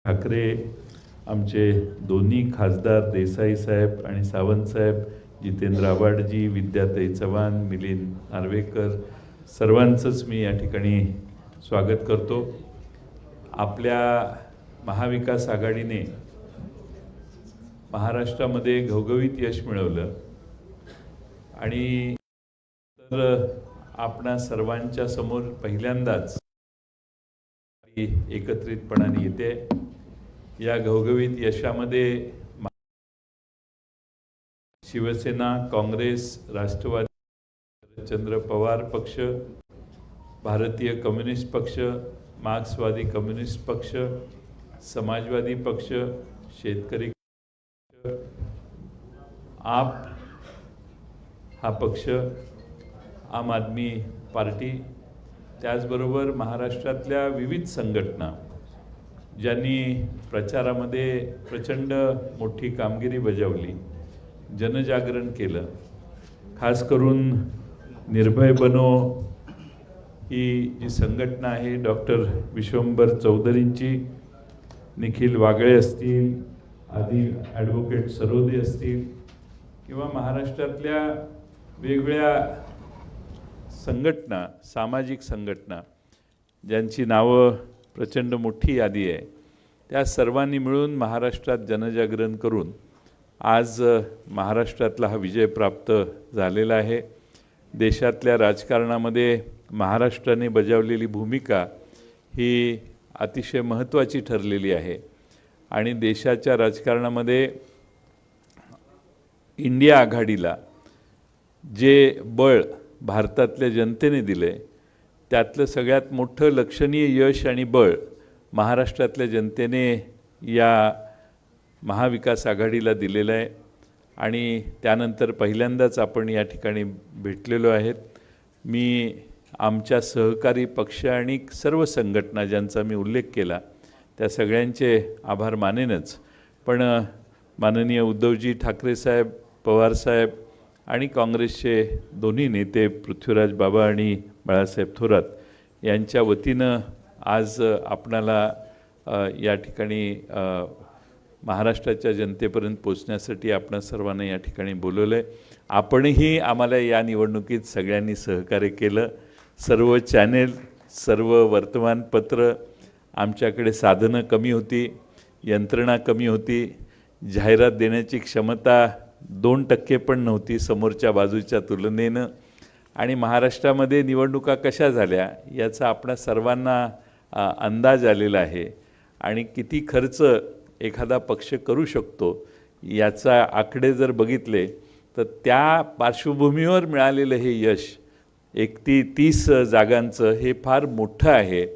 ठाकरे आमचे दोन्ही खासदार देसाई साहेब आणि सावंत साहेब, जितेंद्र आव्हाडजी, विद्याताई चव्हाण, मिलिंद नार्वेकर सर्वांचंच मी या ठिकाणी स्वागत करतो। आपल्या महाविकास आघाडीने महाराष्ट्रामध्ये घवघवीत यश मिळवलं आणि तर आपणा सर्वांच्या समोर पहिल्यांदाच एकत्रितपणाने येते। या घवघवीत यशामध्ये शिवसेना, काँग्रेस, राष्ट्रवादी, चंद्र पवार पक्ष, भारतीय कम्युनिस्ट पक्ष, मार्क्सवादी कम्युनिस्ट पक्ष, समाजवादी पक्ष, शेतकरी आप हा पक्ष, आम आदमी पार्टी, त्याचबरोबर महाराष्ट्रातल्या विविध संघटना ज्यांनी प्रचारामध्ये प्रचंड मोठी कामगिरी बजावली, जनजागरण केलं। खास करून निर्भय बनो ही जी संघटना आहे, डॉक्टर विश्वंभर चौधरींची, निखिल वागळे असतील, आदी ॲडव्होकेट सरोदे असतील किंवा महाराष्ट्रातल्या वेगवेगळ्या संघटना, सामाजिक संघटना ज्यांची नावं प्रचंड मोठी यादी आहे, त्या सर्वांनी मिळून महाराष्ट्रात जनजागरण करून आज महाराष्ट्रातला हा विजय प्राप्त झालेला आहे। देशातल्या राजकारणामध्ये महाराष्ट्राने बजावलेली भूमिका ही अतिशय महत्त्वाची ठरलेली आहे आणि देशाच्या राजकारणामध्ये इंडिया आघाडीला जे बळ भारतातल्या जनतेने दिले, त्यातलं सगळ्यात मोठं लक्षणीय यश आणि बळ महाराष्ट्रातल्या जनतेने या महाविकास आघाडीला दिलेलं आहे आणि त्यानंतर पहिल्यांदाच आपण या ठिकाणी भेटलेलो आहेत। मी आमच्या सहकारी पक्ष आणि सर्व संघटना ज्यांचा मी उल्लेख केला त्या सगळ्यांचे आभार मानेनच, पण माननीय उद्धवजी ठाकरे साहेब, पवार साहेब आणि काँग्रेसचे दोन्ही नेते पृथ्वीराज बाबा आणि बाळासाहेब थोरात यांच्या वतीनं आज आपणाला या ठिकाणी महाराष्ट्राच्या जनतेपर्यंत पोचण्यासाठी आपण सर्वांना या ठिकाणी बोलवलं आहे। आपणही आम्हाला या निवडणुकीत सगळ्यांनी सहकार्य केलं। सर्व चॅनेल, सर्व वर्तमानपत्र, आमच्याकडे साधनं कमी होती, यंत्रणा कमी होती, जाहिरात देण्याची क्षमता 2% पण नव्हती समोरच्या बाजूच्या तुलनेनं, आणि महाराष्ट्रामध्ये निवडणुका कशा झाल्या याचा आपणा सर्वांना अंदाज आलेला आहे आणि किती खर्च एखादा पक्ष करू शकतो याचा आकडे जर बघितले तर त्या पार्श्वभूमीवर मिळालेलं हे यश 31 जागांचं हे फार मोठं आहे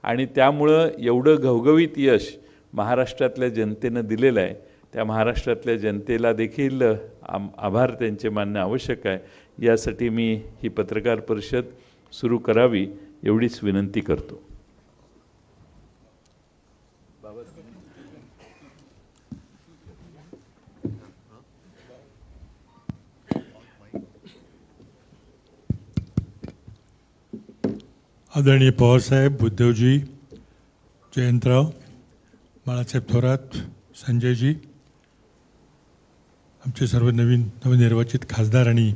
आणि त्यामुळं एवढं घवघवीत यश महाराष्ट्रातल्या जनतेनं दिलेलं आहे। त्या महाराष्ट्रातल्या जनतेला देखील आभार त्यांचे मानणं आवश्यक आहे। यासाठी मी ही पत्रकार परिषद सुरू करावी एवढीच विनंती करतो। आदरणीय पवारसाहेब, उद्धवजी, जयंतराव, बाळासाहेब थोरात, संजयजी, आमचे सर्व नवनिर्वाचित खासदार आणि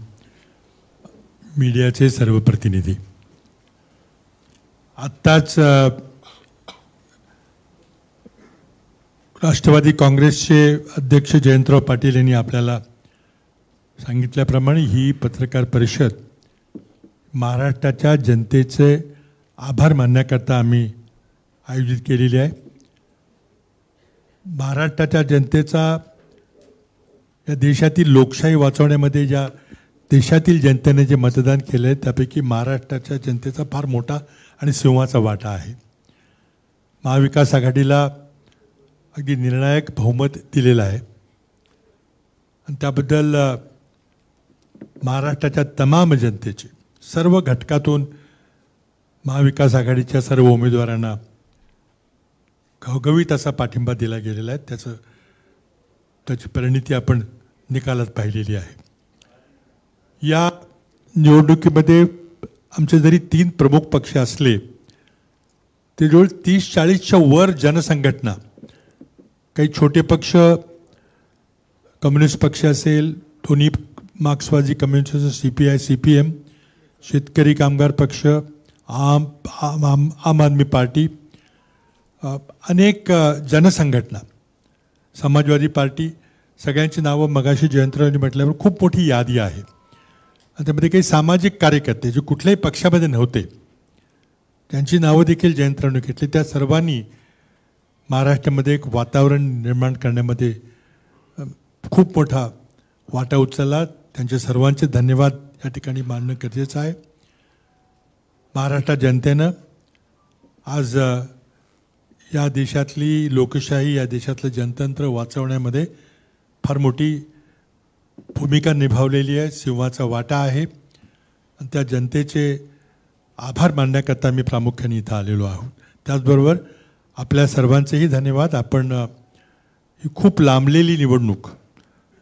मीडियाचे सर्व प्रतिनिधी, आत्ताच राष्ट्रवादी काँग्रेसचे अध्यक्ष जयंतराव पाटील यांनी आपल्याला सांगितल्याप्रमाणे ही पत्रकार परिषद महाराष्ट्राच्या जनतेचे आभार मानण्याकरता आम्ही आयोजित केलेली आहे। महाराष्ट्राच्या जनतेचा या देशातील लोकशाही वाचवण्यामध्ये ज्या देशातील जनतेने जे मतदान केलं आहे त्यापैकी महाराष्ट्राच्या जनतेचा फार मोठा आणि सिंहाचा वाटा आहे। महाविकास आघाडीला अगदी निर्णायक बहुमत दिलेलं आहे आणि त्याबद्दल महाराष्ट्राच्या तमाम जनतेचे सर्व घटकातून महाविकास आघाडीच्या सर्व उमेदवारांना घवघवीत असा पाठिंबा दिला गेलेला आहे। त्याची परिणिती आपण निकालात पाहिलेली आहे। या निवडणुकीमध्ये आमचे जरी 3 प्रमुख पक्ष असले ते जवळ 30-40च्या वर जनसंघटना काही छोटे पक्ष, कम्युनिस्ट पक्ष असेल, दोन्ही मार्क्सवादी कम्युनिस्ट, CPI CPM, शेतकरी कामगार पक्ष, आम आदमी पार्टी, अनेक जनसंघटना, समाजवादी पार्टी, सगळ्यांची नावं मगाशी जयंतरावांनी म्हटल्यावर खूप मोठी यादी आहे. आणि त्यामध्ये काही सामाजिक कार्यकर्ते जे कुठल्याही पक्षामध्ये नव्हते त्यांची नावं देखील जयंतरावांनी घेतली. त्या सर्वांनी महाराष्ट्रामध्ये एक वातावरण निर्माण करण्यामध्ये खूप मोठा वाटा उचलला. त्यांचे सर्वांचे धन्यवाद या ठिकाणी मानणं गरजेचं आहे. महाराष्ट्र जनतेनं आज या देशातली लोकशाही, या देशातलं जनतंत्र वाचवण्यामध्ये फार मोठी भूमिका निभावलेली आहे, सिंहाचा वाटा आहे. आणि त्या जनतेचे आभार मानण्याकरता मी प्रामुख्याने इथं आलेलो आहोत. त्याचबरोबर आपल्या सर्वांचेही धन्यवाद. आपण ही खूप लांबलेली निवडणूक,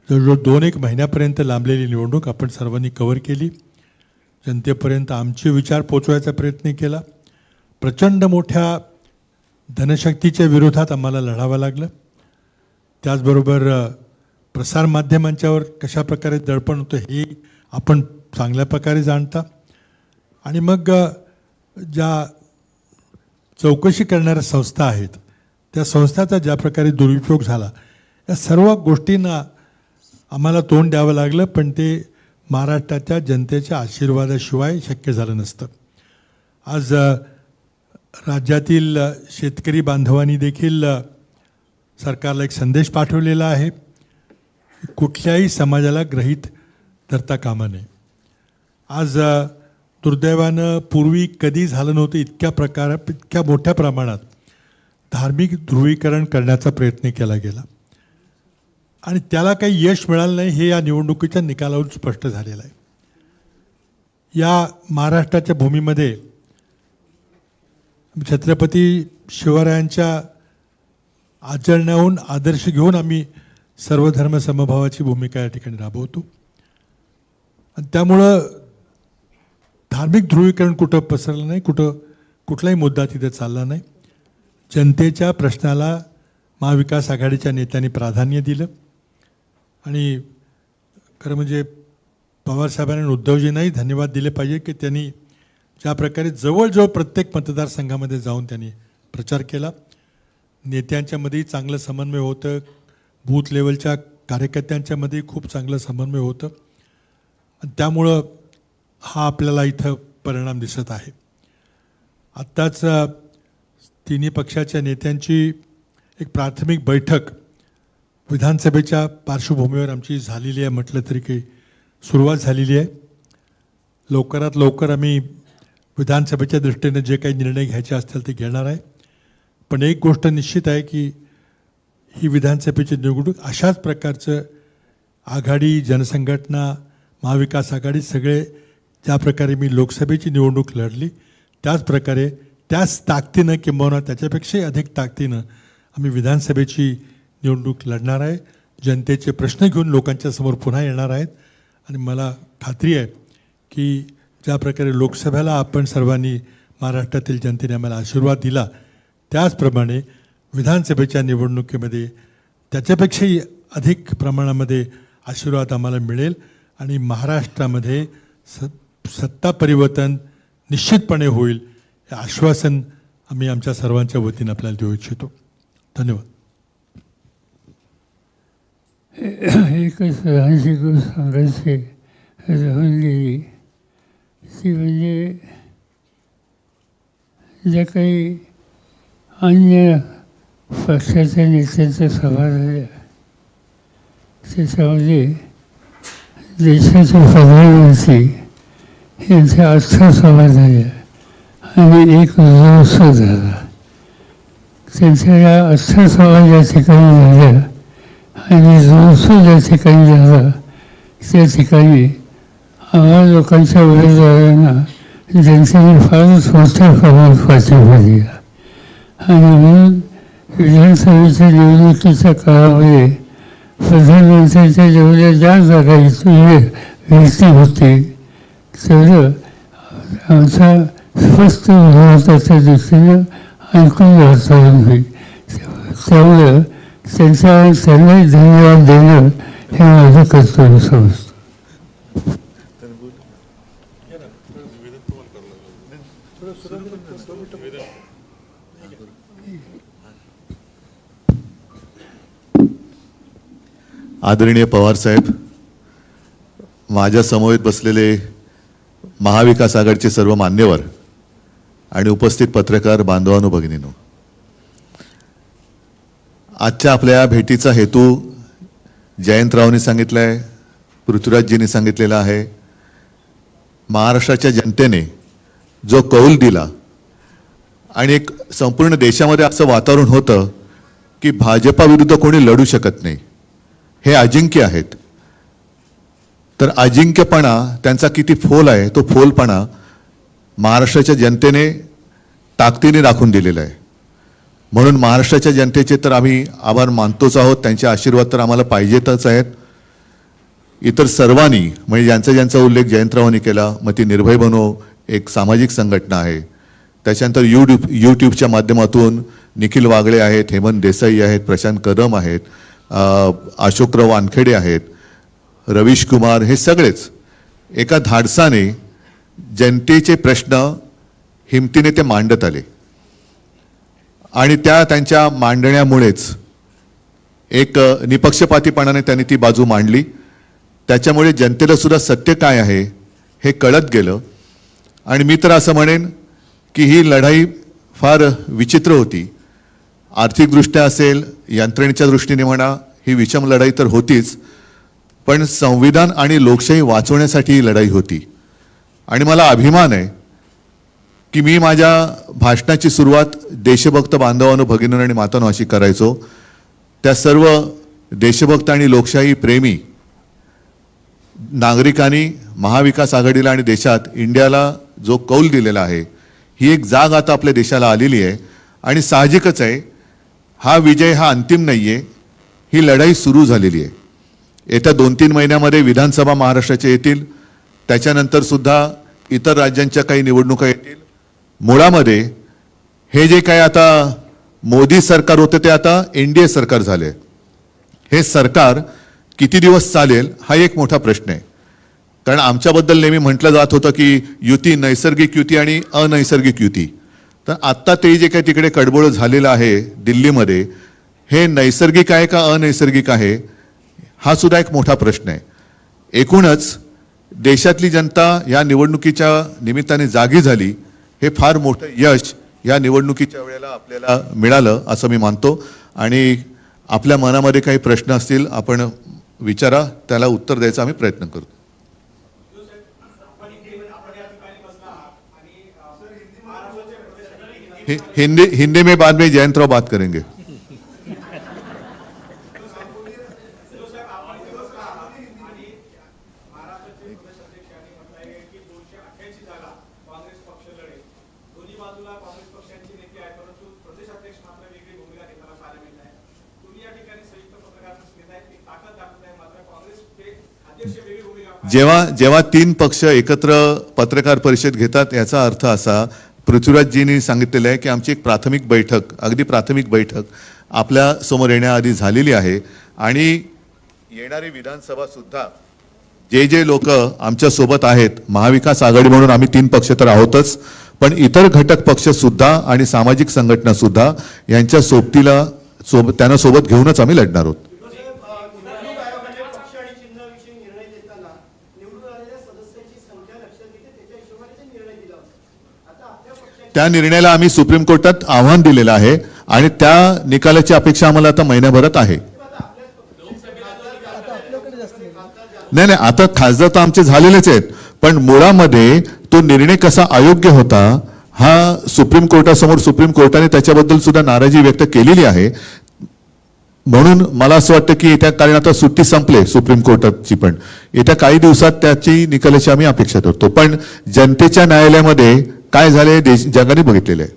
जवळजवळ 2-1 महिन्यापर्यंत लांबलेली निवडणूक आपण सर्वांनी कव्हर केली. जनतेपर्यंत आमचे विचार पोचवायचा प्रयत्न केला. प्रचंड मोठ्या धनशक्तीच्या विरोधात आम्हाला लढावं लागलं. त्याचबरोबर प्रसारमाध्यमांच्यावर कशा प्रकारे दडपण होतं हे आपण चांगल्या प्रकारे जाणता. आणि मग ज्या चौकशी करणाऱ्या संस्था आहेत त्या संस्थाचा ज्या प्रकारे दुरुपयोग झाला, या सर्व गोष्टींना आम्हाला तोंड द्यावं लागलं. पण ते महाराष्ट्राच्या जनतेच्या आशीर्वादाशिवाय शक्य झालं नसतं. आज राज्यातील शेतकरी बांधवांनी देखील सरकारला एक संदेश पाठवलेला आहे. कुठल्याही समाजाला गृहीत धरता कामा नये. आज दुर्दैवानं पूर्वी कधी झालं नव्हतं इतक्या मोठ्या प्रमाणात धार्मिक ध्रुवीकरण करण्याचा प्रयत्न केला गेला आणि त्याला काही यश मिळालं नाही हे या निवडणुकीच्या निकालावरून स्पष्ट झालेलं आहे. या महाराष्ट्राच्या भूमीमध्ये छत्रपती शिवरायांच्या आचरणाहून आदर्श घेऊन आम्ही सर्वधर्म समभावाची भूमिका या ठिकाणी राबवतो. आणि त्यामुळं धार्मिक ध्रुवीकरण कुठं पसरलं नाही, कुठलाही मुद्दा तिथे चालला नाही. जनतेच्या प्रश्नाला महाविकास आघाडीच्या नेत्यांनी प्राधान्य दिलं. आणि खरं म्हणजे पवारसाहेबांनी उद्धवजींनाही धन्यवाद दिले पाहिजे की त्यांनी ज्या प्रकारे जवळजवळ प्रत्येक मतदारसंघामध्ये जाऊन त्यांनी प्रचार केला. नेत्यांच्यामध्येही चांगलं समन्वय होतं, बूथ लेवलच्या कार्यकर्त्यांच्यामध्ये खूप चांगलं समन्वय होतं. आणि त्यामुळं हा आपल्याला इथं परिणाम दिसत आहे. आत्ताच तिन्ही पक्षाच्या नेत्यांची एक प्राथमिक बैठक विधानसभेच्या पार्श्वभूमीवर आमची झालेली आहे म्हटलं तरी काही सुरुवात झालेली आहे. लवकरात लवकर आम्ही विधानसभेच्या दृष्टीने जे काही निर्णय घ्यायचे असतील ते घेणार आहे. पण एक गोष्ट निश्चित आहे की ही विधानसभेची निवडणूक अशाच प्रकारचं आघाडी, जनसंघटना, महाविकास आघाडी सगळे ज्या प्रकारे मी लोकसभेची निवडणूक लढली त्याच प्रकारे त्याच ताकदीनं किंबहुना त्याच्यापेक्षाही अधिक ताकदीनं आम्ही विधानसभेची निवडणूक लढणार आहे. जनतेचे प्रश्न घेऊन लोकांच्या समोर पुन्हा येणार आहेत. आणि मला खात्री आहे की ज्या प्रकारे लोकसभेला आपण सर्वांनी महाराष्ट्रातील जनतेने आम्हाला आशीर्वाद दिला त्याचप्रमाणे विधानसभेच्या निवडणुकीमध्ये त्याच्यापेक्षाही अधिक प्रमाणामध्ये आशीर्वाद आम्हाला मिळेल. आणि महाराष्ट्रामध्ये सत्ता परिवर्तन निश्चितपणे होईल हे आश्वासन आम्ही आमच्या सर्वांच्या वतीनं आपल्याला देऊ इच्छितो. धन्यवाद. एकच लहानशी गोष्ट सांगायची राहून गेली ती म्हणजे ज्या काही अन्य पक्षाच्या नेत्यांच्या सभा झाल्या त्याच्यामध्ये देशाचे प्रधानमंत्री यांच्या 8 सभा झाल्या आणि एक महोत्सव झाला. त्यांच्या या 8 सभा ज्या ठिकाणी झाल्या आणि महोत्सव ज्या ठिकाणी झाला त्या ठिकाणी आम्हा लोकांच्या उमेदवारांना जनतेने फारच मोठ्या प्रमाणात पाठिंबा दिला. आणि म्हणून विधानसभेच्या निवडणुकीच्या काळामध्ये प्रधानमंत्र्यांच्या जेवढ्या ज्या जागा व्यक्ती होते तेवढं आमचा स्पष्ट भारताच्या दृष्टीनं ऐकून वातावरण होईल. त्यामुळं त्यांनाही धन्यवाद देणं हे माझं कर्तव्य समजतं. आदरणीय पवारसाहेब, माझ्या समवेत बसलेले महाविकास आघाडीचे सर्व मान्यवर आणि उपस्थित पत्रकार बांधवांनो भगिनींनो, आजच्या आपल्या भेटीचा हेतू जयंतरावनी सांगितला आहे, पृथ्वीराजजींनी सांगितलेला आहे. महाराष्ट्राच्या जनतेने जो कौल दिला आणि एक संपूर्ण देशामध्ये असं वातावरण होतं की भाजपा विरुद्ध कोणी लढू शकत नाही, हे अजिंक्य आहेत. तर अजिंक्यपणा त्यांचा किती फोल आहे, तो फोलपणा महाराष्ट्राच्या जनतेने ताकदीने दाखवून दिलेला आहे. म्हणून महाराष्ट्राच्या जनतेचे तर आम्ही आभार मानतोच आहोत, त्यांचे आशीर्वाद तर आम्हाला पाहिजेतच आहेत. इतर सर्वांनी म्हणजे ज्यांचा ज्यांचा उल्लेख जयंतरावांनी केला, मग ती निर्भय बनो एक सामाजिक संघटना आहे, त्याच्यानंतर यूट्यूबच्या माध्यमातून निखिल वागळे आहेत, हेमंत देसाई आहेत, प्रशांत कदम आहेत, अशोकराव वानखेडे आहेत, रवीश कुमार, हे सगळेच एका धाडसाने जनतेचे प्रश्न हिमतीने ते मांडत आले आणि त्यांच्या मांडण्यामुळेच एक निपक्षपातीपणाने त्यांनी ती बाजू मांडली. त्याच्यामुळे जनतेला सुद्धा सत्य काय आहे हे कळत गेलं. आणि मी तर असं म्हणेन की ही लढाई फार विचित्र होती. आर्थिकदृष्ट्या असेल, यंत्रणेच्या दृष्टीने म्हणा, ही विषम लढाई तर होतीच, पण संविधान आणि लोकशाही वाचवण्यासाठी ही लढाई होती. आणि मला अभिमान आहे की मी माझ्या भाषणाची सुरुवात देशभक्त बांधवांनो भगिनींनो आणि मातांनो अशी करायचो. त्या सर्व देशभक्त आणि लोकशाही प्रेमी नागरिकांनी महाविकास आघाडीला आणि देशात इंडियाला जो कौल दिलेला आहे, ही एक जाग आता आपल्या देशाला आलेली आहे. आणि साहजिकच आहे, हा विजय हा अंतिम नाही आहे, ही लढाई सुरू झालेली आहे. येत्या 2-3 महिन्यामध्ये विधानसभा महाराष्ट्राच्या येतील, त्याच्यानंतर सुद्धा इतर राज्यांच्या काही निवडणुका येतील. मुळामध्ये हे जे काय आता मोदी सरकार होते ते आता एनडीए सरकार झाले. हे सरकार किती दिवस चालेल हा एक मोठा प्रश्न आहे. कारण आमच्याबद्दल नेहमी म्हटलं जात होतं की युती, नैसर्गिक युती आणि अनैसर्गिक युती. तर आत्ता ते जे काही तिकडे कडबोळ झालेलं आहे दिल्लीमध्ये, हे नैसर्गिक आहे का अनैसर्गिक आहे हा सुद्धा एक मोठा प्रश्न आहे. एकूणच देशातली जनता या निवडणुकीच्या निमित्ताने जागी झाली, हे फार मोठं यश या निवडणुकीच्या वेळेला आपल्याला मिळालं असं मी मानतो. आणि आपल्या मनामध्ये काही प्रश्न असतील आपण विचारा, त्याला उत्तर द्यायचा आम्ही प्रयत्न करू. हिंदी में बाद में जयंतराव बात करेंगे. जेव्हा 3 पक्ष एकत्र पत्रकार परिषद घेतात, याचा अर्थ असा, पृथ्वीराजजींनी सांगितलेलं आहे की आमची एक प्राथमिक बैठक, अगदी प्राथमिक बैठक आपल्या समोर येण्याआधी झालेली आहे. आणि येणारी विधानसभा सुद्धा जे लोक आमच्या सोबत आहेत, महाविकास आघाडी म्हणून आम्ही 3 पक्ष तर आहोतच, पण इतर घटक पक्ष सुद्धा आणि सामाजिक संघटना सुद्धा यांच्या सोबतीला त्यांना सोबत घेऊनच आम्ही लढणार आहोत. त्या निर्णयाला आम्ही सुप्रीम कोर्टात आव्हान दिलेलं आहे आणि त्या निकालाची अपेक्षा आम्हाला आता महिन्याभरात आहे. नाही, आता खासदार तर आमचे झालेलेच आहेत, पण मुळामध्ये तो निर्णय कसा अयोग्य होता हा सुप्रीम कोर्टासमोर सुप्रीम कोर्टाने त्याच्याबद्दल सुद्धा नाराजी व्यक्त केलेली आहे. म्हणून मला असं वाटतं की येत्या, कारण आता सुट्टी संपले सुप्रीम कोर्टाची, पण येत्या काही दिवसात त्याची निकालाची आम्ही अपेक्षा करतो. पण जनतेच्या न्यायालयामध्ये काय झाले जगाने बघितलेलं आहे.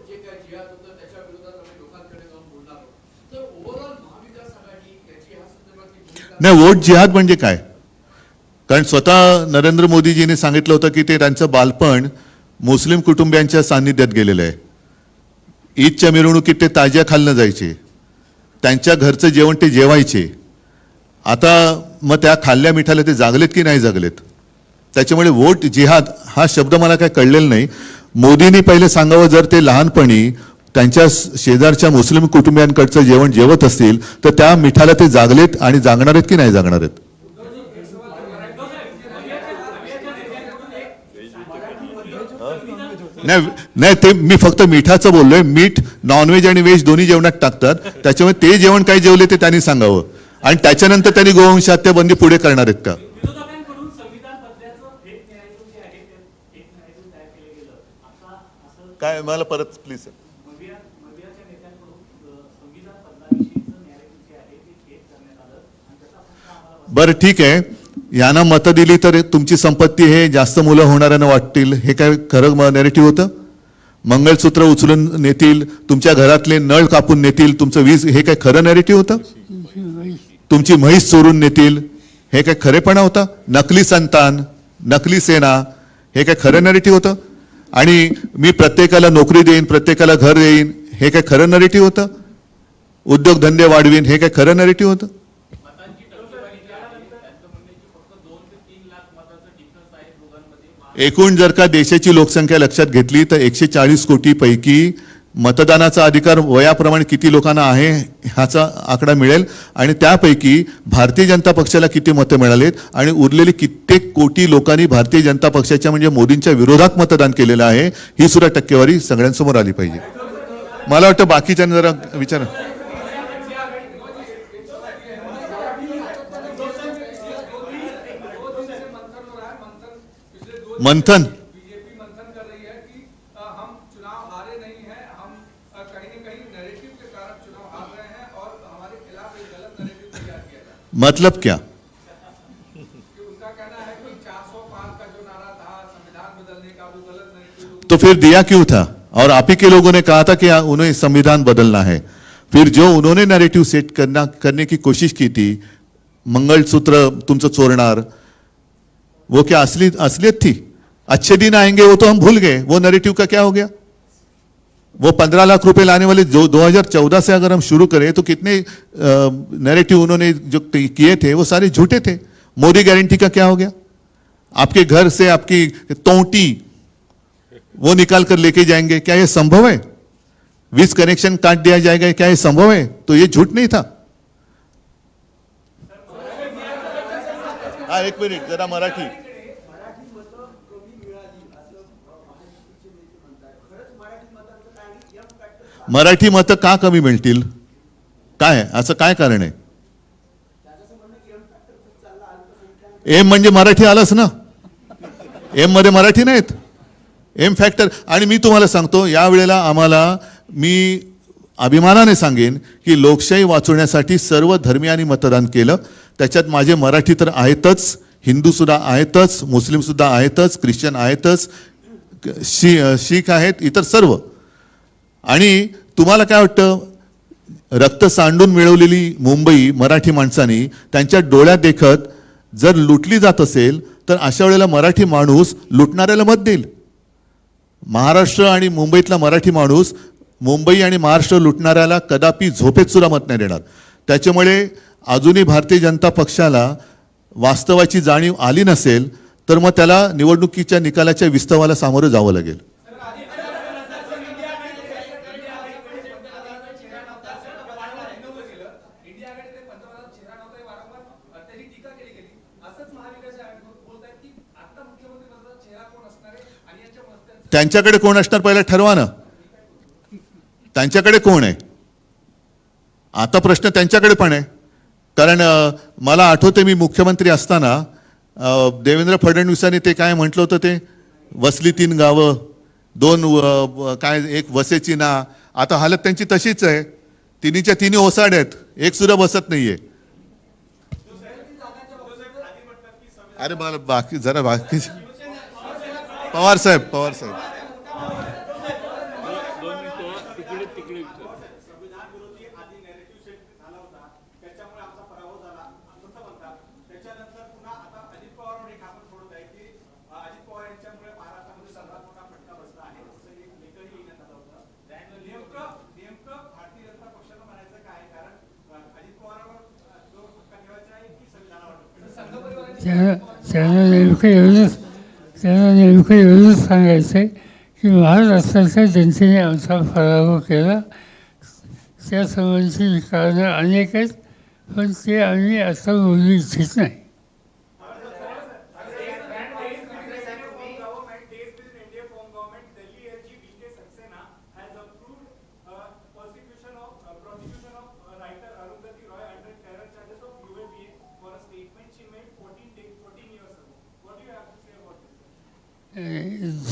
जे काय जिहाद होतं त्याच्या विरोधात आम्ही लोकांकडे जाऊन बोलणार आहोत. तर ओव्हरऑल महाविकास आघाडी याची हा नाही, वोट जिहाद म्हणजे काय? कारण स्वतः नरेंद्र मोदीजींनी सांगितलं होतं की ते त्यांचं बालपण मुस्लिम कुटुंबियांच्या सान्निध्यात गेलेलं आहे. ईदच्या मिरवणुकीत ते ताज्या खाल्लं जायचे, त्यांच्या घरचं जेवण ते जेवायचे. आता मग त्या खाल्ल्या मिठाला ते जागलेत की नाही जागलेत? त्याच्यामुळे वोट जिहाद हा शब्द मला काय कळलेला नाही. मोदींनी पहिले सांगावं, जर ते लहानपणी त्यांच्या शेजारच्या मुस्लिम कुटुंबियांकडचं जेवण जेवत असतील तर त्या मिठाला ते जागलेत आणि जागणार आहेत की नाही जागणार आहेत? नाही, ते मी फक्त मिठाचं बोललोय. मीठ नॉनव्हेज आणि व्हेज दोन्ही जेवणात टाकतात, त्याच्यामुळे ते जेवण काय जेवले ते त्यांनी सांगावं. आणि त्याच्यानंतर त्यांनी गोवंश हत्याबंदी पुढे करणार आहेत का? काय मला परत प्लीज. बरं ठीक आहे, यांना मतं दिली तर तुमची संपत्ती हे जास्त मुलं होणाऱ्यांना वाटतील, हे काय खरं नॅरेटिव्ह होतं? मंगळसूत्र उचलून नेतील, तुमच्या घरातले नळ कापून नेतील, तुमचं वीज, हे काय खरं नॅरेटिव्ह होतं? तुमची म्हैस चोरून नेतील, हे काय खरेपणा होता? नकली संतान, नकली सेना, हे काय खरं नॅरेटिव्ह होतं? आणि मी प्रत्येकाला नोकरी देईन, प्रत्येकाला घर देईन, हे काय खरं नॅरेटिव्ह होतं? उद्योगधंदे वाढवीन, हे काय खरं नॅरेटिव्ह होतं? एकूण जर का देशाची लोकसंख्या लक्षात घेतली तर 140 कोटी पैकी मतदानाचा अधिकार वयाप्रमाणे किती लोकांना आहे ह्याचा आकडा मिळेल. आणि त्यापैकी भारतीय जनता पक्षाला किती मतं मिळालेत आणि उरलेली कित्येक कोटी लोकांनी भारतीय जनता पक्षाच्या म्हणजे मोदींच्या विरोधात मतदान केलेलं आहे, ही सुद्धा टक्केवारी सगळ्यांसमोर आली पाहिजे. मला वाटतं बाकीच्यांना जरा विचार. मंथन बीजेपी मंथन कर रही है कि हम चुनाव हारे नहीं हैं, हम कहीं न कहीं नैरेटिव के कारण चुनाव हार रहे हैं और हमारे खिलाफ एक गलत नैरेटिव तैयार किया जा रहा है. मतलब क्या? कि उनका कहना है कि 400 पार का जो नारा था संविधान बदलने का, वो गलत नैरेटिव. तो फिर दिया क्यों था? और आप ही के लोगों ने कहा था कि उन्हें संविधान बदलना है. फिर जो उन्होंने नैरेटिव सेट करने की कोशिश की थी, मंगलसूत्र तुमचं चोरणार, वो क्या असलियत थी? अच्छे दिन आएंगे वो तो हम भूल गए, वो नैरेटिव का क्या हो गया? वो 15 लाख रुपए लाने वाले जो 2014 से अगर हम शुरू करें तो कितने नैरेटिव उन्होंने जो किए थे वो सारे झूठे थे. मोदी गारंटी का क्या हो गया? आपके घर से आपकी तोंटी वो निकाल कर लेके जाएंगे, क्या ये संभव है? वीज कनेक्शन काट दिया जाएगा, क्या ये संभव है? तो ये झूठ नहीं था. हाँ, एक मिनिट जरा मराठी. मराठी मतं का कमी मिळतील? काय असं काय कारण आहे? एम म्हणजे मराठी आलंच ना, एम मध्ये मराठी नाहीत, एम फॅक्टर. आणि मी तुम्हाला सांगतो, यावेळेला आम्हाला, मी अभिमानाने सांगेन की लोकशाही वाचवण्यासाठी सर्व धर्मियांनी मतदान केलं. त्याच्यात माझे मराठी तर आहेतच, हिंदू सुद्धा आहेतच, मुस्लिम सुद्धा आहेतच, ख्रिश्चन आहेतच, शीख आहेत, इतर सर्व. आणि तुम्हाला काय वाटतं, रक्त सांडून मिळवलेली मुंबई मराठी माणसांनी त्यांच्या डोळ्यात देखत जर लुटली जात असेल तर अशा वेळेला मराठी माणूस लुटणाऱ्याला मत देईल. महाराष्ट्र आणि मुंबईतला मराठी माणूस मुंबई आणि महाराष्ट्र लुटणाऱ्याला कदापि झोपेत सुद्धा मत नाही देणार. त्याच्यामुळे अजूनही भारतीय जनता पक्षाला वास्तवाची जाणीव आली नसेल तर मग त्याला निवडणुकीच्या निकालाच्या विस्तवाला सामोरं जावं लागेल. त्यांच्याकडे कोण असणार पहिला ठरवा ना. त्यांच्याकडे कोण आहे आता प्रश्न त्यांच्याकडे पण आहे. कारण मला आठवते मी मुख्यमंत्री असताना देवेंद्र फडणवीसांनी ते काय म्हटलं होतं, ते वसली 3 गावं 2 काय एक वसेची ना. आता हालत त्यांची तशीच आहे, तिन्हीच्या तिन्ही ओसाड आहेत, एक सुद्धा बसत नाहीये. अरे मला बाकी जरा बाकी पवार साहेब त्यांना नेमकं एवढंच सांगायचं आहे की महाराष्ट्राच्या जनतेने आमचा पराभव केला. त्या संबंधीची कारणं अनेक आहेत, पण ते आम्ही आता बोलू इच्छित नाही.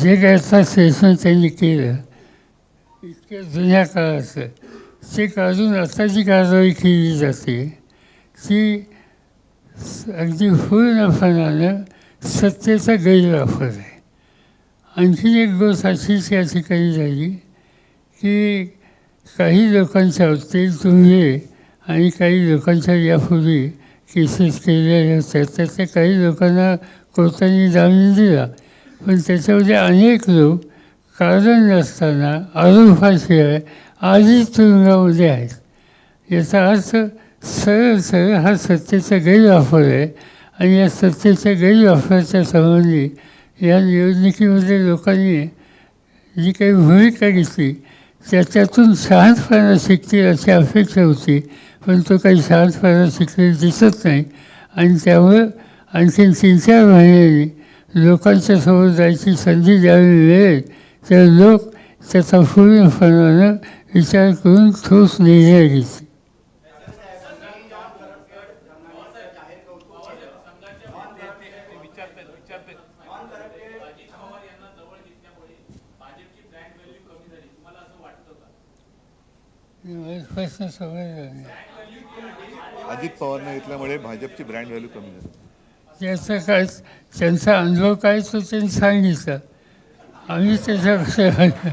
जे काय स्टेटमेंट त्यांनी केलं इतक्या जुन्या काळाचं ते काढून आताची कारवाई केली जाते ती अगदी पूर्णपणानं सत्तेचा गैरवापर आहे. आणखीन एक गोष्ट अशीच या ठिकाणी झाली की काही लोकांच्या बाबतीत तुम्ही आणि काही लोकांच्या यापूर्वी केसेस केलेल्या होत्या, त्यातल्या काही लोकांना कोर्टाने जामीन दिला, पण त्याच्यामध्ये अनेक लोक कारण नसताना आरोपाशिवाय आधीच तुरुंगामध्ये आहेत. याचा अर्थ सरळ सरळ हा सत्तेचा गैरवापर आहे आणि या सत्तेच्या गैरवापराच्या संबंधी या निवडणुकीमध्ये लोकांनी जी काही भूमिका घेतली त्याच्यातून शहाणपणा शिकतील अशी अपेक्षा होती, पण तो काही शहाणपणा शिकलेला दिसत नाही. आणि त्यामुळं आणखीन 3-4 महिन्यांनी लोकांच्या समोर जायची संधी ज्यावेळी मिळेल तर लोक त्याचा पूर्णपणानं विचार करून ठोस निर्णय घेतील. प्रश्न समजला नाही. अजित पवारने घेतल्यामुळे भाजपची ब्रँड व्हॅल्यू कमी झाली. त्याचा काय त्यांचा अनुभव काय तो त्यांनी सांगितलं. आम्ही त्याच्यापेक्षा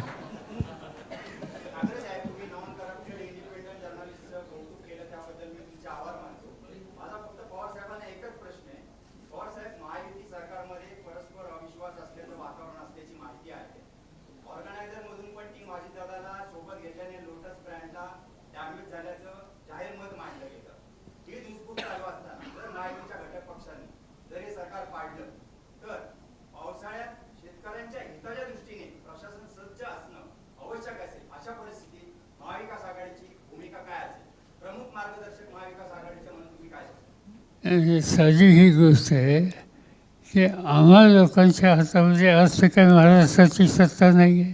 साधी ही गोष्ट आहे की आम्हा लोकांच्या हातामध्ये आज तर काही महाराष्ट्राची सत्ता नाही आहे.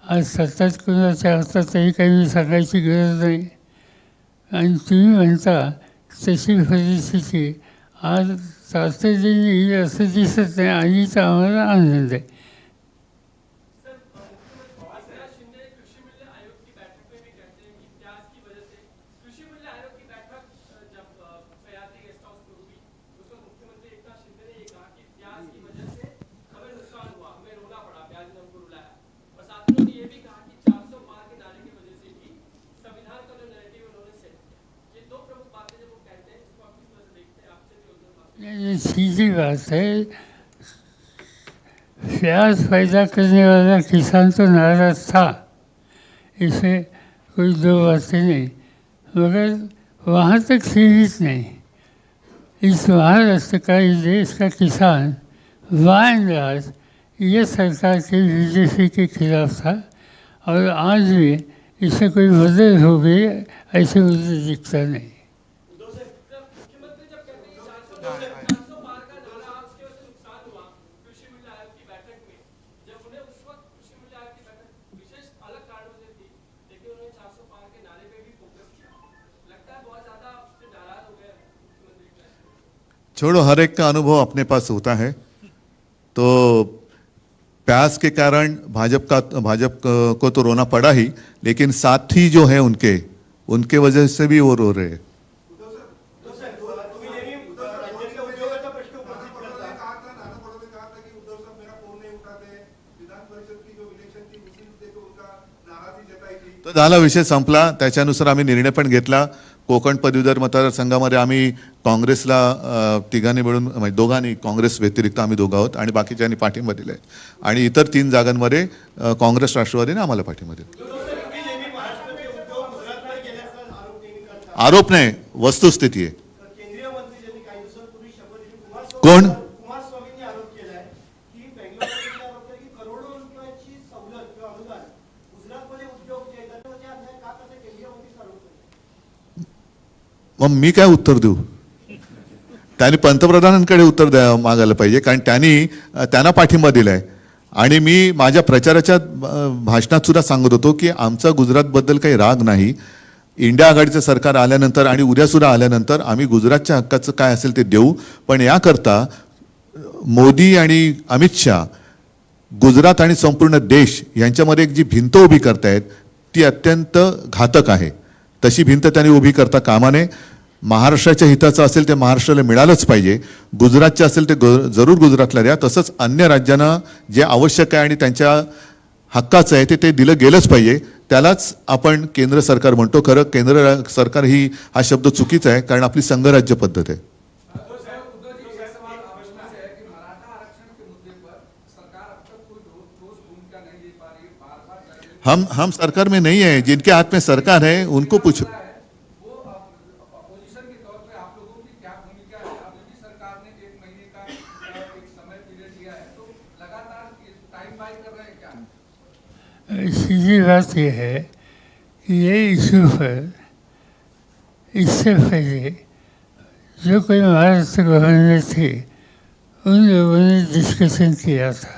आज सत्ताच कुणाच्या हातातही काही सांगायची गरज नाही. आणि तुम्ही म्हणता तशी परिस्थिती आज तातडीने येईल असं दिसत नाही. आणि तर आम्हाला आनंद आहे. सीधी बात है, प्याज पैदा करने वाला किसान तो नाराज था, इसमें कोई दो बातें नहीं, मगर वहाँ तक सीमित नहीं. इस महाराष्ट्र का, इस देश का किसान बाय एंड लार्ज ये सरकार के बीजेपी के खिलाफ था और आज भी इससे कोई बदल हो गई ऐसे मुझे दिखता नहीं. छोड़ो, हर एक का अनुभव अपने पास होता है. तो प्यास के कारण भाजप को तो रोना पड़ा ही, लेकिन साथी जो है उनके वजह से भी वो रो रहे हैं. तो झाला, विषय संपला. त्याच्यानुसार आम्ही निर्णय पण घेतला. कोकण पदवीधर मतदारसंघामध्ये आम्ही काँग्रेसला तिघांनी मिळून, म्हणजे दोघांनी, काँग्रेस व्यतिरिक्त आम्ही दोघं आहोत आणि बाकीच्यांनी पाठिंबा दिला आहे. आणि इतर 3 जागांमध्ये काँग्रेस राष्ट्रवादीने आम्हाला पाठिंबा दिला. आरोप नाही, वस्तुस्थिती आहे. कोण? कुमारस्वामींनी आरोप केलाय की बेंगलोरमध्ये आरोप केला की करोडो रुपयाची सवलत किंवा अनुदान गुजरातमध्ये उद्योग जे आहेत त्याच्यावरती अन्याय का करते केंद्रीय मंत्रीच आरोप करते. मग मी काय उत्तर देऊ? त्यांनी पंतप्रधानांकडे उत्तर मागायला पाहिजे, कारण त्यांना पाठिंबा दिलाय. आणि मी माझ्या प्रचाराच्या भाषणात सुद्धा सांगत होतो की आमचा गुजरातबद्दल काही राग नाही. इंडिया आघाडीचं सरकार आल्यानंतर आणि उद्यासुद्धा आल्यानंतर आम्ही गुजरातच्या हक्काचं काय असेल ते देऊ. पण याकरता मोदी आणि अमित शाह गुजरात आणि संपूर्ण देश यांच्यामध्ये एक जी भिंत उभी करतायत ती अत्यंत घातक आहे. तशी भिंत त्यांनी उभी करता कामा नये. महाराष्ट्राच्या हिताचं असेल ते महाराष्ट्राला मिळालंच पाहिजे. गुजरातचे असेल ते जरूर गुजरातला द्या. तसंच अन्य राज्यांना जे आवश्यक आहे आणि त्यांच्या हक्काचं आहे ते दिलं गेलंच पाहिजे. त्यालाच आपण केंद्र सरकार म्हणतो. खरं केंद्र सरकार हा शब्द चुकीचा आहे, कारण आपली संघराज्य पद्धत आहे. उद्धव जी ये सवाल आपसे है कि मराठा आरक्षण के मुद्दे पर सरकार अब तक कोई ठोस भूमिका नहीं दे पा रही है, बार-बार कर रही है। हम सरकार में नहीं है. जिनके हाथ में सरकार है उनको पूछो. वो अपोजिशन के तौर पे आप लोगों की क्या भूमिका है? अभी भी सरकार ने 1 महीने का एक समय पीरियड दिया है, तो लगातार टाइम बाय कर रहे हैं क्या? सीधी बात यह है कि ये इशू पर इससे पहले जो कोई महाराष्ट्र गवर्नर थे उन लोगों ने डिस्कशन किया था,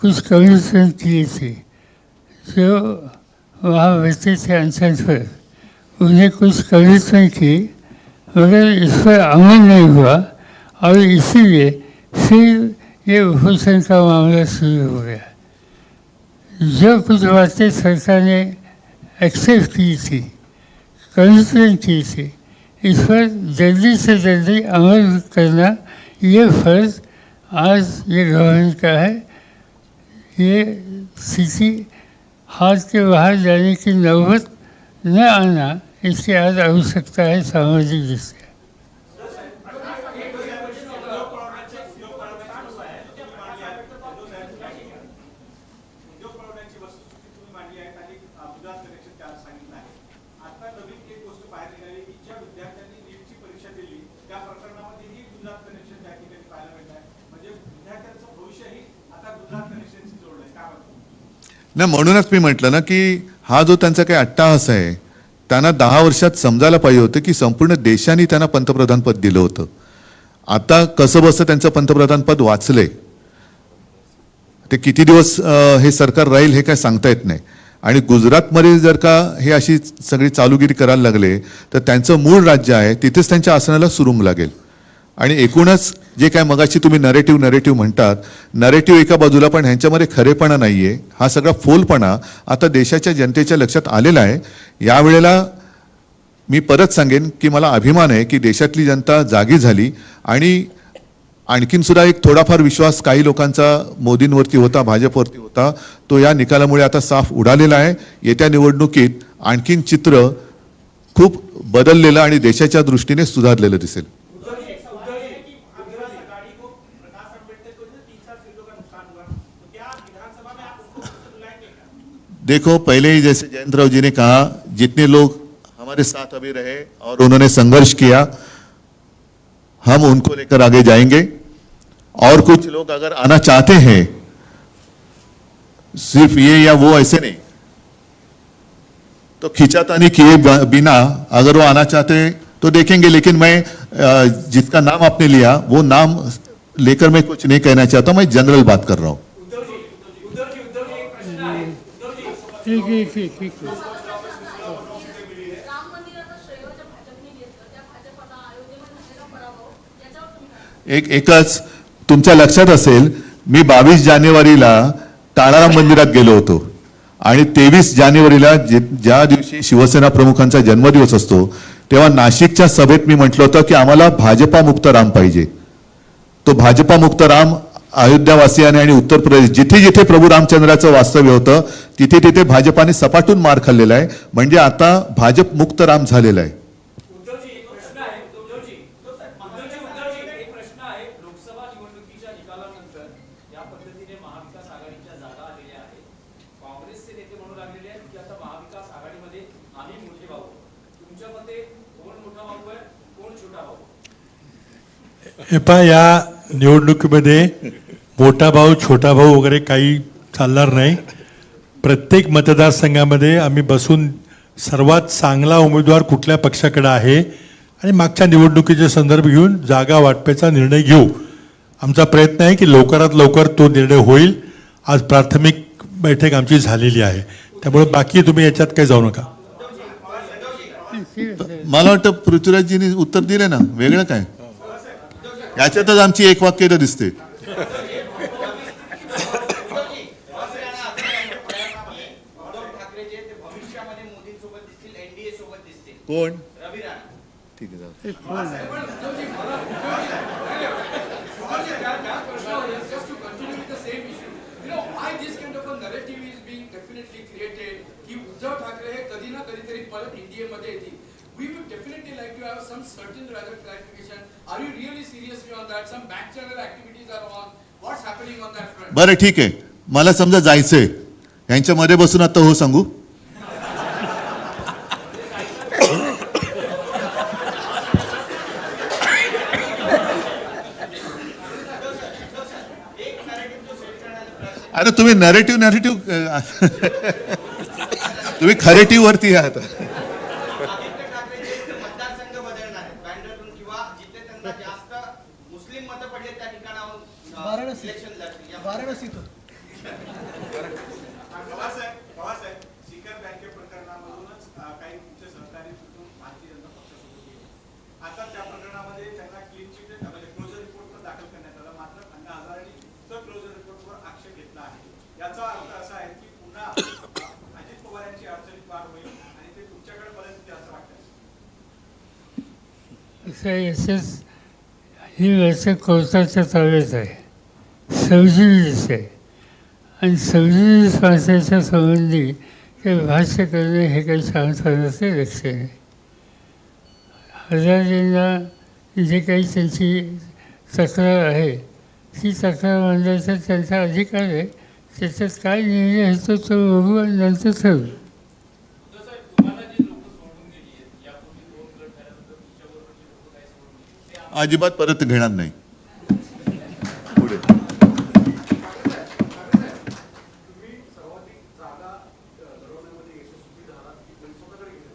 कुछ कमीशन किए थे जो वहाँ बैठे थे अनशन पर, उन्हें कुछ कमीशन की, मगर इस पर अमल नहीं हुआ और इसीलिए फिर ये उपोषण का मामला शुरू हो गया. जो कुछ बातें सरकार ने एक्सेप्ट की थी, कंसिडर की थी, इस पर जल्दी से जल्दी अमल करना ये फर्ज आज ये गवर्नमेंट का है. ये स्थिति हाथ के बाहर जाने की नौबत न आना इसकी आज आवश्यकता है सामाजिक दृष्टि. उद्योग परवान्याची वस्तुस्थिती तुम्ही मांडली आहे आणि गुजरात कनेक्शन त्याला सांगितलं आहे. आता नवीन एक गोष्ट बाहेर निघाली की ज्या विद्यार्थ्यांनी नीटची परीक्षा दिली त्या प्रकरणामध्येही गुजरात कनेक्शन त्या ठिकाणी पाहायला मिळत आहे. म्हणजे विद्यार्थ्यांचं भविष्यही आता गुजरात कनेक्शनशी जोडलंय. काय म्हणतो? नाही, म्हणूनच मी म्हटलं ना की हा जो त्यांचा काही अट्टाहास आहे, त्यांना 10 वर्षात समजायला पाहिजे होतं की संपूर्ण देशाने त्यांना पंतप्रधान पद दिलं होतं. आता कसं बसं त्यांचं पंतप्रधान पद वाचलंय. ते किती दिवस हे सरकार राहील हे काय सांगता येत नाही. आणि गुजरातमध्ये जर का हे अशी सगळी चालूगिरी करायला लागले तर त्यांचं मूळ राज्य आहे तिथेच त्यांच्या आसनाला सुरुंग लागेल. आणि एकूणच जे काय मगाशी तुम्ही नरेटिव्ह म्हणतात, नरेटिव्ह एका बाजूला, पण ह्यांच्यामध्ये खरेपणा नाही आहे. हा सगळा फोलपणा आता देशाच्या जनतेच्या लक्षात आलेला आहे. यावेळेला मी परत सांगेन की मला अभिमान आहे की देशातली जनता जागी झाली आणि आणखीन सुद्धा एक थोडाफार विश्वास काही लोकांचा मोदींवरती होता, भाजपवरती होता, तो या निकालामुळे आता साफ उडालेला आहे. येत्या निवडणुकीत आणखीन चित्र खूप बदललेलं आणि देशाच्या दृष्टीने सुधारलेलं दिसेल. देखो, पहले ही जैसे जयंतराव जी ने कहा, जितने लोग हमारे साथ अभी रहे और उन्होंने संघर्ष किया, हम उनको लेकर आगे जाएंगे. और कुछ लोग अगर आना चाहते हैं, सिर्फ ये या वो ऐसे नहीं, तो खींचातानी किए बिना अगर वो आना चाहते हैं तो देखेंगे. लेकिन मैं जिसका नाम आपने लिया वो नाम लेकर मैं कुछ नहीं कहना चाहता. मैं जनरल बात कर रहा हूं. ठीक. राम मंदिराचा श्रेय ज्या भाजपने घेतलं त्या भाजपला अयोध्येमध्ये झालेला पराभव याच्यावर तुम्ही काय? एकच तुमच्या लक्षात असेल, मी 22 जानेवारीला ताळाराम मंदिरात गेलो होतो आणि 23 जानेवारीला ज्या दिवशी शिवसेना प्रमुखांचा जन्मदिवस असतो तेव्हा नाशिकच्या सभेत मी म्हटलं होतं की आम्हाला भाजपा मुक्त राम पाहिजे. तो भाजपा मुक्त राम अयोध्यावासियाने आणि उत्तर प्रदेश जिथे जिथे प्रभू रामचंद्राचं वास्तव्य होतं तिथे तिथे भाजपाने सपाटून मार खाल्लेला आहे. म्हणजे आता भाजप मुक्त राम झालेला आहे. एक प्रश्न आहे. लोकसभा निवडणुकीच्या निकालानंतर या पद्धतीने महाविकास आघाडीच्या जागा आलेल्या आहेत. काँग्रेसचे नेते म्हणू लागलेले आहेत की आता महाविकास आघाडीमध्ये आम्ही मोठे भाऊ. तुमच्या मते कोण मोठा भाऊ आहे, कोण छोटा भाऊ? हे पहा, या निवडणुकीमध्ये मोठा भाऊ छोटा भाऊ वगैरे काही चालणार नाही. प्रत्येक मतदारसंघामध्ये आम्ही बसून सर्वात चांगला उमेदवार कुठल्या पक्षाकडे आहे आणि मागच्या निवडणुकीचे संदर्भ घेऊन जागा वाटपाचा निर्णय घेऊ. आमचा प्रयत्न आहे की लवकरात लवकर तो निर्णय होईल. आज प्राथमिक बैठक आमची झालेली आहे, त्यामुळे बाकी तुम्ही याच्यात काही जाऊ नका. मला वाटतं पृथ्वीराजजींनी उत्तर दिले ना, वेगळं काय याच्यातच आमची एक वाक्य दिसते. कोण ठीक आहे Just to continue with the same issue, why this kind of a narrative is being definitely created? की उद्धव ठाकरे हे कधी ना कधीतरी परत इंडियामध्ये येतील. We would definitely like to have some certain rather clarification. Are you really seriously on that? Some back channel activities are on. What's happening on that front? बरं ठीक आहे, मला समजा जायचंय, यांच्यामध्ये बसून आता हो सांगू. अरे तुम्ही नरेटिव्ह तुम्ही खरेटिव्ह वरती आहात. मतदारसंघ बदलणार आहेत बँड्रातून किंवा जिथे त्यांना जास्त मुस्लिम मतं पडले त्या ठिकाणाहून इलेक्शन लढतील. वाराणसीतून पवारसाहेब सीकर बँके प्रकरणामधूनच काही तुमचे सहकारी तिथून भारतीय जनता पक्षासोबत गेले. आता त्या प्रकरणामध्ये त्यांना क्लीन चिट म्हणजे क्लोजर रिपोर्ट पण दाखल करण्यात आला, मात्र अण्णा हजारेंनी तो क्लोजर रिपोर्टवर आक्षेप घेतला आहे. याचा अर्थ असा आहे की पुन्हा अजित पवार यांची अडचणीत वाढ होईल आणि ते तुमच्याकडे परत येतील असं वाटतं. ही वर्ष कोर्टाच्या ताब्यात आहे, 27 आहे आणि 27 माणसाच्या संबंधी काही भाष्य करणे हे काही सांगण्याचे लक्षण आहे. हजारेंना जे काही त्यांची तक्रार आहे ती तक्रार मांडण्याचा त्यांचा अधिकार आहे. त्याच्यात काय निर्णय आहे तो बघू आणि नंतर ठरवू. अजिबात परत घेणार नाही. पुढे तुम्ही सर्वाधिक जागा लढवण्यामध्ये यशस्वी झालात की स्वतःकडे गेले,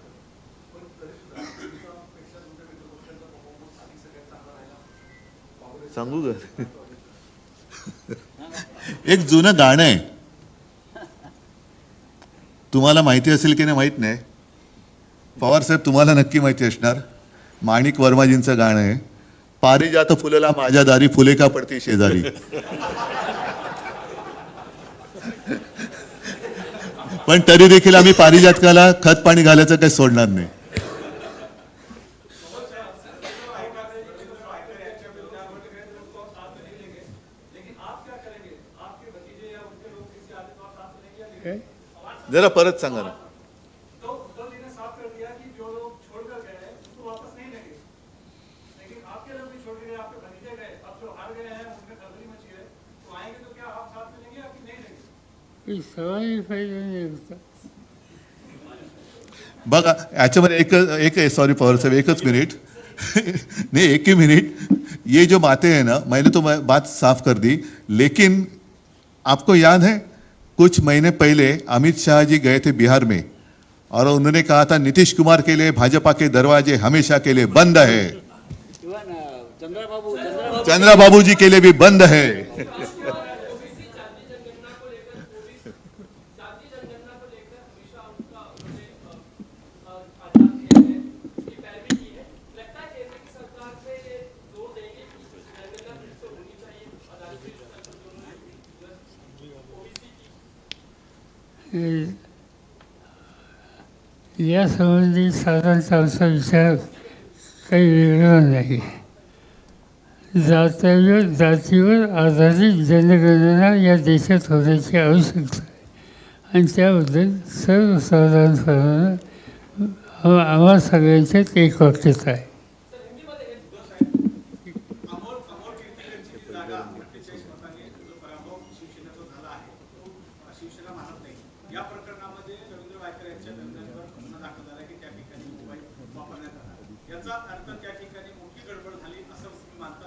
पण तरी सुद्धा तुमच्यापेक्षा तुमच्या मित्रपक्षांचा परफॉर्मन्स अधिक सगळ्यात चांगला राहिला. सांगू का एक जुनं गाणं आहे, तुम्हाला माहिती असेल की नाही माहित नाही. पवार साहेब तुम्हाला नक्की माहिती असणार. माणिक वर्माजींचं गाणं आहे, पारिजात फुलला माझ्या दारी, फुले का पडते शेजारी. पण तरी देखील आम्ही पारिजातकाला खत पाणी घालायचं काही सोडणार नाही. जरा परत सांगा ना. तो उद्धव जी ने साफ कर दिया कि जो लोग छोड़कर गए हैं उसको वापस नहीं लेंगे, लेकिन आपके लोग भी छोड़ के गए, आपके भतीजे गए, अब जो हार गए हैं उनमें खलबली मची है, तो आएंगे तो क्या आप साथ में लेंगे या फिर नहीं लेंगे? सवाल फायदा नाही होता. बघा याच्यामध्ये एक सॉरी पवार साहब एकच मिनट नहीं एक ही मिनट. ये जो बातें हैं ना, मैंने तो बात साफ कर दी, लेकिन आपको याद है कुछ महीने पहले अमित शाह जी गए थे बिहार में और उन्होंने कहा था नीतीश कुमार के लिए भाजपा के दरवाजे हमेशा के लिए बंद है, चंद्रा बाबू जी के लिए भी बंद है. या संबंधी साधारणतः आमचा विचार काही वेगळा नाही. जातीवर आधारित जनगणना या देशात होण्याची आवश्यकता आहे आणि त्याबद्दल सर्वसाधारणपणे आम्हा सगळ्यांच्यात एक वाक्यता आहे. अमोल कीर्तिकरची जी जागा 48 मतांनी जो पराभव शिवसेनेचा झाला आहे तो शिवसेना मानत नाही. या प्रकरणामध्ये रवींद्र वायकर यांच्या दरम्यानवर गुन्हा दाखल झाला की त्या ठिकाणी मोबाईल वापरण्यात आला. याचा अर्थ त्या ठिकाणी मोठी गडबड झाली असं तुम्ही मानता?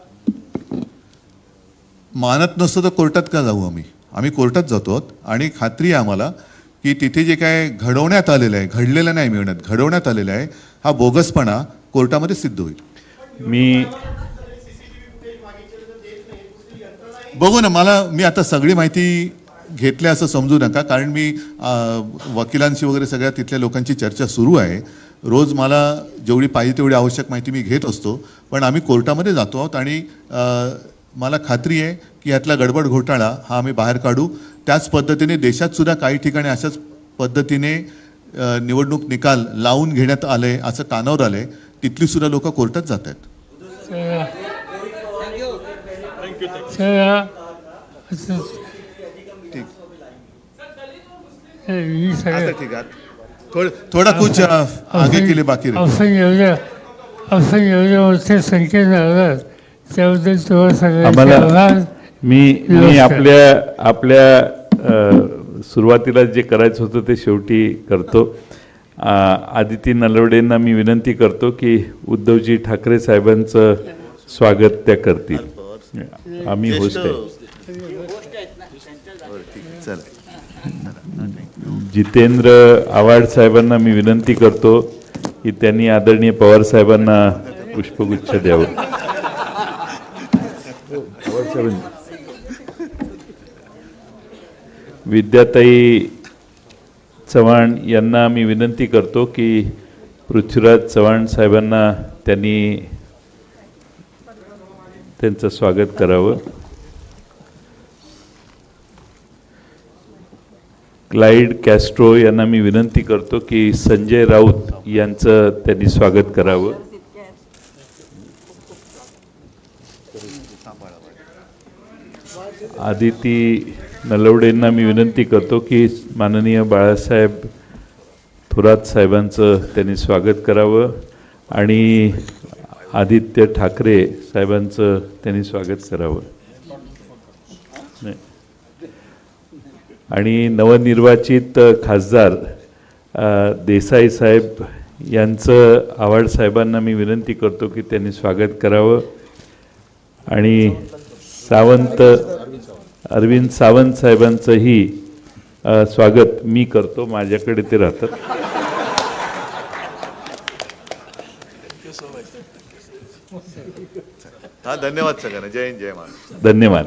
मानत नसतो तर कोर्टात का जाऊ आम्ही कोर्टात जातो आहोत आणि खात्री आहे आम्हाला की तिथे जे काय घडवण्यात आलेलं आहे, घडलेलं नाही मिळण्यात, घडवण्यात आलेलं आहे, हा बोगसपणा कोर्टामध्ये सिद्ध होईल. मी बघू ना, मी आता सगळी माहिती घेतली असं समजू नका, कारण मी वकिलांशी वगैरे सगळ्या तिथल्या लोकांची चर्चा सुरू आहे. रोज मला जेवढी पाहिजे तेवढी आवश्यक माहिती मी घेत असतो, पण आम्ही कोर्टामध्ये जातो आहोत आणि मला खात्री आहे की यातला गडबड घोटाळा हा आम्ही बाहेर काढू. त्याच पद्धतीने देशात सुद्धा काही ठिकाणी अशाच पद्धतीने निवडणूक निकाल लावून घेण्यात आले, असं कानावर आलंय, तिथली सुद्धा लोक कोर्टात जात आहेत. ठीक आहे, थोडा कुछ आगे के लिए बाकी रहे. आपण एवढ्या मोठ्या संख्येने आलात त्याबद्दल तुम्हाला आम्हाला सगळ्यांना मी आपल्या सुरुवातीला जे करायचं होतं ते शेवटी करतो. आदिती नलवडेंना मी विनंती करतो की उद्धवजी ठाकरे साहेबांचं स्वागत त्या करतील. आम्ही होस्ट आहे. जितेंद्र आव्हाड साहेबांना मी विनंती करतो की त्यांनी आदरणीय पवार साहेबांना पुष्पगुच्छ द्यावं. विद्याताई चव्हाण यांना मी विनंती करतो की पृथ्वीराज चव्हाण साहेबांना त्यांनी त्यांचं स्वागत करावं. क्लाइड कॅस्ट्रो यांना मी विनंती करतो की संजय राऊत यांचं त्यांनी स्वागत करावं. आदिती नलवडेंना मी विनंती करतो की माननीय बाळासाहेब थोरात साहेबांचं त्यांनी स्वागत करावं आणि आदित्य ठाकरे साहेबांचं त्यांनी स्वागत करावं. आणि नवनिर्वाचित खासदार देसाई साहेब यांचं आव्हाड साहेबांना मी विनंती करतो की त्यांनी स्वागत करावं. आणि अरविंद सावंत साहेबांचंही स्वागत मी करतो, माझ्याकडे ते राहतात. धन्यवाद सगळ्यांना. जय हिंद, जय महाराष्ट्र. धन्यवाद.